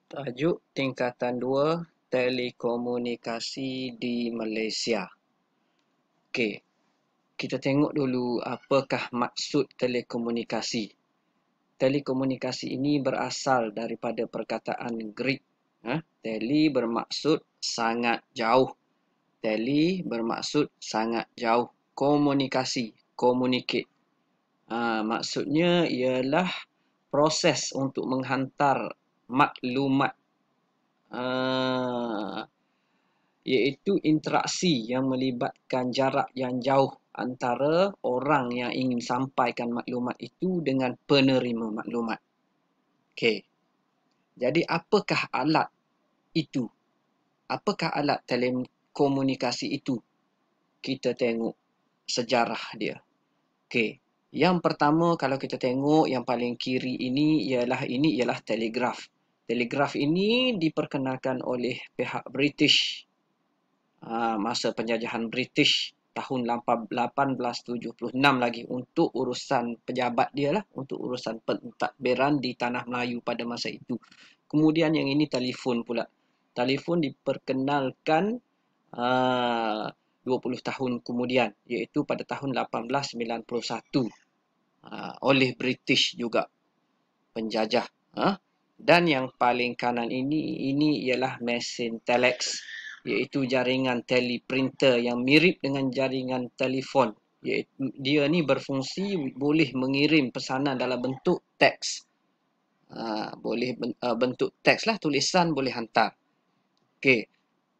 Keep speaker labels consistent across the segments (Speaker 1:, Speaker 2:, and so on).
Speaker 1: Tajuk tingkatan 2 telekomunikasi di Malaysia. Okey, kita tengok dulu apakah maksud telekomunikasi. Telekomunikasi ini berasal daripada perkataan Greek. Tele bermaksud sangat jauh. Tele bermaksud sangat jauh. Komunikasi, communicate. Maksudnya ialah proses untuk menghantar maklumat, iaitu interaksi yang melibatkan jarak yang jauh antara orang yang ingin sampaikan maklumat itu dengan penerima maklumat. Okey. Jadi apakah alat itu? Apakah alat telekomunikasi itu? Kita tengok sejarah dia. Okey. Yang pertama kalau kita tengok yang paling kiri ini ialah telegraf. Telegraf ini diperkenalkan oleh pihak British masa penjajahan British tahun 1876 lagi untuk urusan pejabat dia lah, untuk urusan pentadbiran di tanah Melayu pada masa itu. Kemudian yang ini telefon pula. Telefon diperkenalkan 20 tahun kemudian, iaitu pada tahun 1891 oleh British juga penjajah. Dan yang paling kanan ini ialah mesin telex, iaitu jaringan teleprinter yang mirip dengan jaringan telefon. Dia ni berfungsi boleh mengirim pesanan dalam bentuk teks. Boleh bentuk teks lah, tulisan boleh hantar. Okey.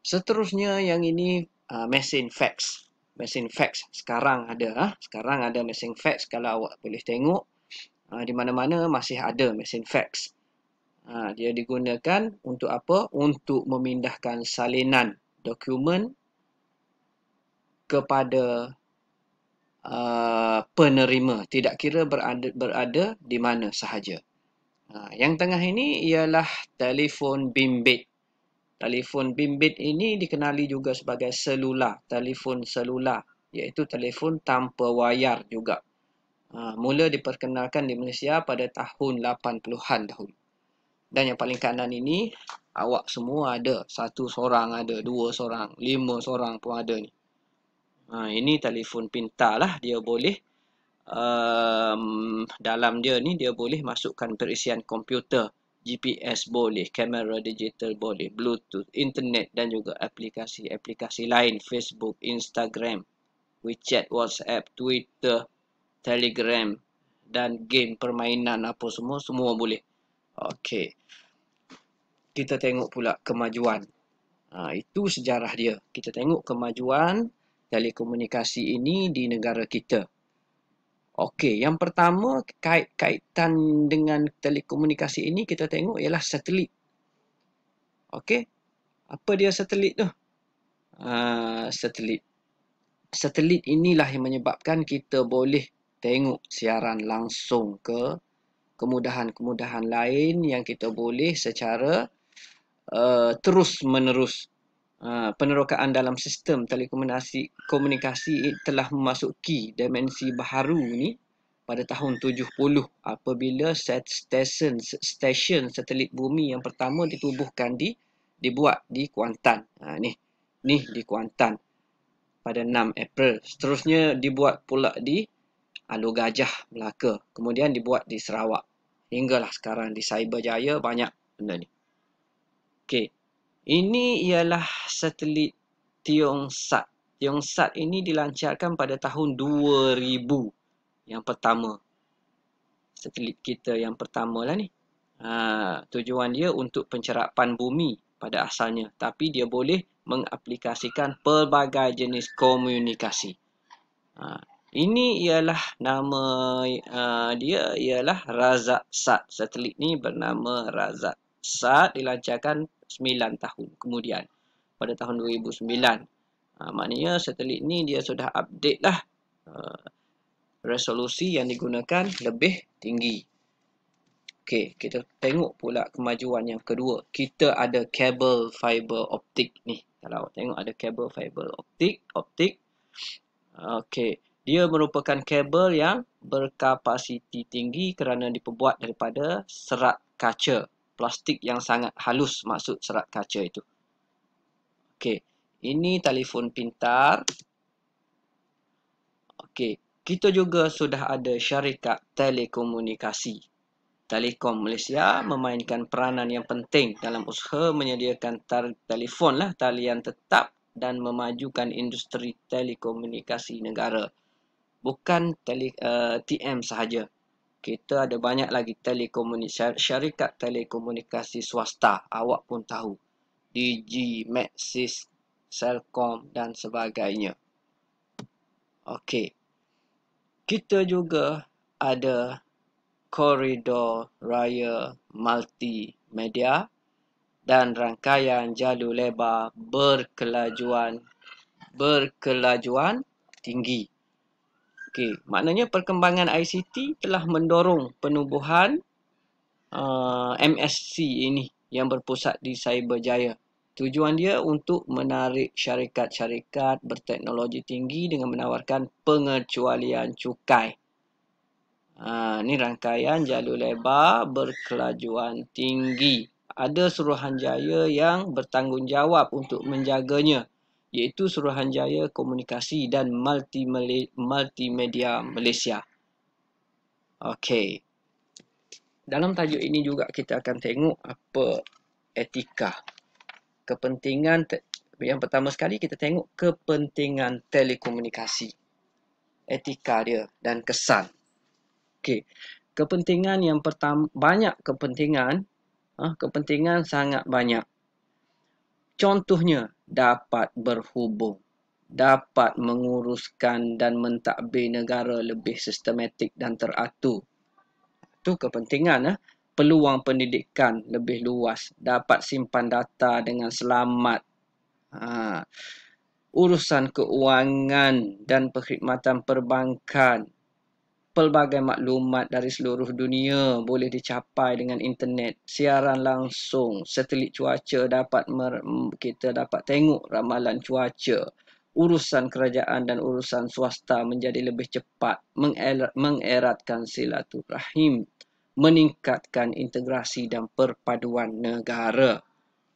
Speaker 1: Seterusnya yang ini mesin fax. Mesin fax sekarang ada mesin fax, kalau awak boleh tengok di mana-mana masih ada mesin fax. Dia digunakan untuk apa? Untuk memindahkan salinan dokumen kepada penerima, tidak kira berada di mana sahaja. Yang tengah ini ialah telefon bimbit. Telefon bimbit ini dikenali juga sebagai selular, telefon selular, iaitu telefon tanpa wayar juga. Mula diperkenalkan di Malaysia pada tahun 80-an dahulu. Dan yang paling kanan ini, awak semua ada. Satu seorang ada, dua seorang, 5 seorang pun ada ni. Ini telefon pintar lah. Dia boleh, dalam dia ni, dia boleh masukkan perisian komputer. GPS boleh, kamera digital boleh, Bluetooth, internet dan juga aplikasi-aplikasi lain. Facebook, Instagram, WeChat, WhatsApp, Twitter, Telegram dan game permainan apa semua boleh. Okey. Kita tengok pula kemajuan. Itu sejarah dia. Kita tengok kemajuan telekomunikasi ini di negara kita. Okey, yang pertama kaitan dengan telekomunikasi ini kita tengok ialah satelit. Okey. Apa dia satelit tu? Satelit. Satelit inilah yang menyebabkan kita boleh tengok siaran langsung ke kemudahan-kemudahan lain yang kita boleh secara terus menerus. Penerokaan dalam sistem telekomunikasi telah memasuki dimensi baharu ni pada tahun 70 apabila stesen satelit bumi yang pertama dibuat di Kuantan. Ni di Kuantan pada 6 April. Seterusnya dibuat pula di Alor Gajah, Melaka. Kemudian dibuat di Sarawak. Hinggalah sekarang di Cyberjaya banyak benda ni. Okey. Ini ialah satelit Tiongsat. Tiongsat ini dilancarkan pada tahun 2000. Yang pertama. Satelit kita yang pertama lah ni. Tujuan dia untuk pencerapan bumi pada asalnya. Tapi dia boleh mengaplikasikan pelbagai jenis komunikasi. Ini ialah nama dia ialah Razak-Sat. Satelit ni bernama Razak-Sat, dilancarkan 9 tahun kemudian pada tahun 2009. Maknanya satelit ni dia sudah update lah. Resolusi yang digunakan lebih tinggi. Okey, kita tengok pula kemajuan yang kedua. Kita ada kabel fiber optik ni. Kalau tengok ada kabel fiber optik. Okey, dia merupakan kabel yang berkapasiti tinggi kerana diperbuat daripada serat kaca plastik yang sangat halus, maksud serat kaca itu. Okey, ini telefon pintar. Okey, kita juga sudah ada syarikat telekomunikasi. Telekom Malaysia memainkan peranan yang penting dalam usaha menyediakan telefon talian tetap dan memajukan industri telekomunikasi negara. Bukan TM sahaja. Kita ada banyak lagi syarikat telekomunikasi swasta. Awak pun tahu. Digi, Maxis, Celcom dan sebagainya. Okey. Kita juga ada koridor raya multimedia dan rangkaian jalur lebar berkelajuan tinggi. Okey, maknanya perkembangan ICT telah mendorong penubuhan MSC ini yang berpusat di Cyberjaya. Tujuan dia untuk menarik syarikat-syarikat berteknologi tinggi dengan menawarkan pengecualian cukai. Ini rangkaian jalur lebar berkelajuan tinggi. Ada Suruhanjaya yang bertanggungjawab untuk menjaganya, iaitu Suruhanjaya Komunikasi dan Multimedia Malaysia. Okey. Dalam tajuk ini juga kita akan tengok apa etika. Kepentingan yang pertama sekali kita tengok kepentingan telekomunikasi. Etika dia dan kesan. Okey. Kepentingan yang pertama, banyak kepentingan. Kepentingan sangat banyak. Contohnya, dapat berhubung, dapat menguruskan dan mentadbir negara lebih sistematik dan teratur. Itu kepentingan. Peluang pendidikan lebih luas, dapat simpan data dengan selamat. Urusan keuangan dan perkhidmatan perbankan. Pelbagai maklumat dari seluruh dunia boleh dicapai dengan internet. Siaran langsung, satelit cuaca kita dapat tengok ramalan cuaca. Urusan kerajaan dan urusan swasta menjadi lebih cepat, mengeratkan silaturahim, meningkatkan integrasi dan perpaduan negara.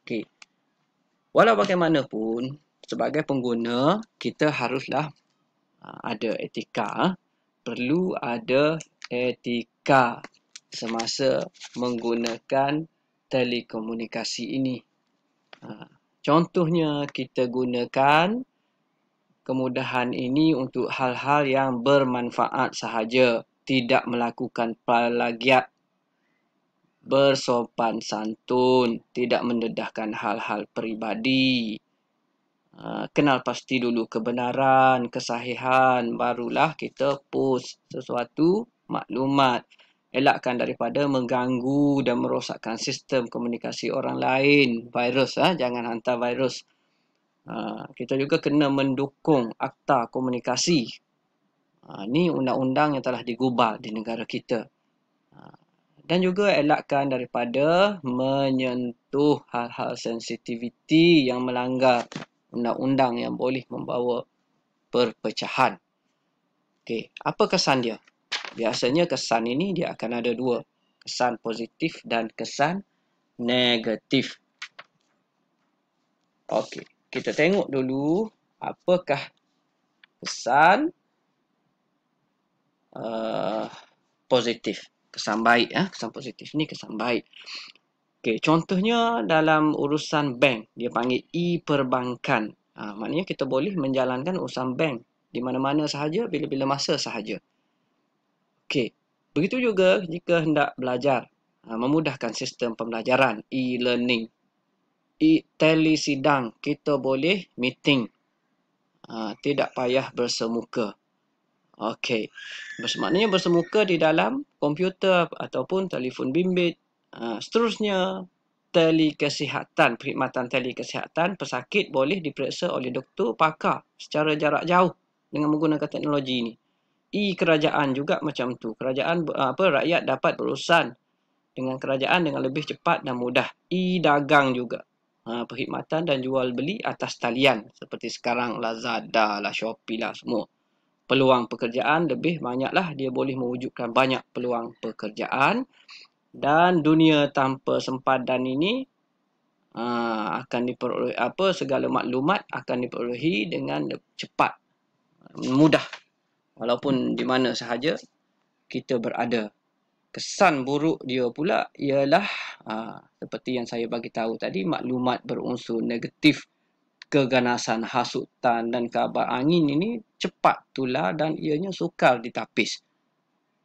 Speaker 1: Okey. Walau bagaimanapun, sebagai pengguna, kita haruslah ada etika. Perlu ada etika semasa menggunakan telekomunikasi ini. Contohnya, kita gunakan kemudahan ini untuk hal-hal yang bermanfaat sahaja. Tidak melakukan plagiat, bersopan santun, tidak mendedahkan hal-hal peribadi. Kenal pasti dulu kebenaran, kesahihan, barulah kita post sesuatu maklumat. Elakkan daripada mengganggu dan merosakkan sistem komunikasi orang lain. Virus, jangan hantar virus. Kita juga kena mendukung Akta Komunikasi. Ini undang-undang yang telah digubal di negara kita. Dan juga elakkan daripada menyentuh hal-hal sensitiviti yang melanggar undang-undang yang boleh membawa perpecahan. Okey, apa kesan dia? Biasanya kesan ini dia akan ada dua. Kesan positif dan kesan negatif. Okey, kita tengok dulu apakah kesan positif. Kesan baik. Kesan positif ni kesan baik. Okey, contohnya dalam urusan bank, dia panggil e-perbankan. Maknanya kita boleh menjalankan urusan bank di mana-mana sahaja, bila-bila masa sahaja. Okey, begitu juga jika hendak belajar, memudahkan sistem pembelajaran, e-learning. Telesidang, kita boleh meeting. Tidak payah bersemuka. Okey, maknanya bersemuka di dalam komputer ataupun telefon bimbit. Seterusnya, telikesihatan, perkhidmatan telikesihatan, pesakit boleh diperiksa oleh doktor pakar secara jarak jauh dengan menggunakan teknologi ini. E-kerajaan juga macam tu. Rakyat dapat berurusan dengan kerajaan dengan lebih cepat dan mudah. E-dagang juga. Perkhidmatan dan jual beli atas talian seperti sekarang Lazada lah, Shopee lah semua. Peluang pekerjaan lebih banyaklah, dia boleh mewujudkan banyak peluang pekerjaan. Dan dunia tanpa sempadan ini akan diperoleh segala maklumat akan diperolehi dengan cepat, mudah, walaupun di mana sahaja kita berada. Kesan buruk dia pula ialah seperti yang saya bagi tahu tadi, maklumat berunsur negatif, keganasan, hasutan dan kabar angin ini cepat tular dan ianya sukar ditapis.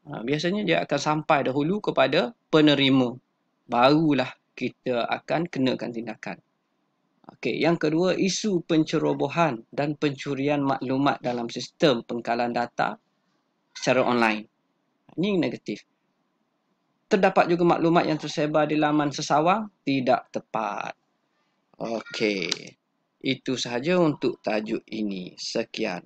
Speaker 1: Biasanya dia akan sampai dahulu kepada penerima, barulah kita akan kenakan tindakan. Okey, yang kedua, isu pencerobohan dan pencurian maklumat dalam sistem pengkalan data secara online. Ini negatif. Terdapat juga maklumat yang tersebar di laman sesawang tidak tepat. Okey, itu sahaja untuk tajuk ini. Sekian.